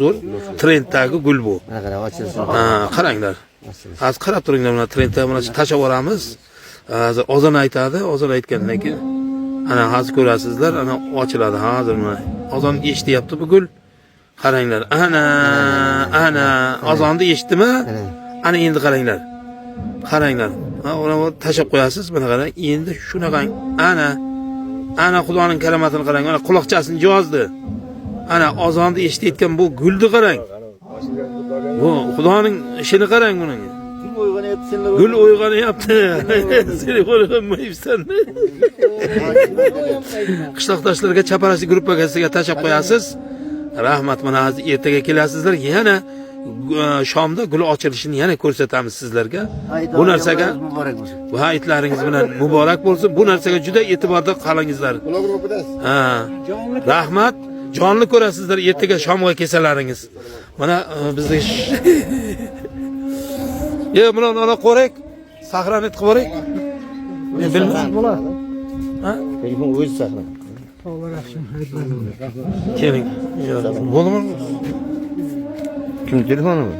zo'r trenddagi gul bu. Mana qarab ochilsin. Ha, qaranglar. Hozir qarab turinglar, mana trendda mana tashlab yuboramiz. Hozir ozon aytadi, ozon aytgandan keyin ana hozir ko'rasizlar, ana ochiladi hozir mana. Ozon eshityapti bu gul. Qaranglar. Ana ozonni eshitdimi? Ana endi qaranglar. Qaranglar. Ha, uni tashlab qo'yasiz, mana qarang. Endi shunaqa ana Xudoning karamatini qarang. Mana quloqchasini yozdi. Ana ozonni eshitayotgan bu gulni qarang. Bu Xudoning ishini qarang buning. Gul uyg'onyapti. Sen uyg'onmayapsanmi? Qishloqdoshlarga chaparasi gruppasiga tashlab qo'yasiz. Rahmat, mana hozir ertaga kelasizlar, yana shomda gul ochilishini yana ko'rsatamiz sizlarga. Bu narsaga bu hayitlaringiz bilan muborak bo'lsin. Bu narsaga juda e'tiborda qolingizlar. Ha. Rahmat. Jonli ko'rasizlar ertaga shomga kelsalaringiz. Mana bizda mana ona qo'rak, sahranit qilib boray. Men bilmayman. Ha? Telefon o'zi saqla. Keling. Bo'ldimi? Kim telefoni bu?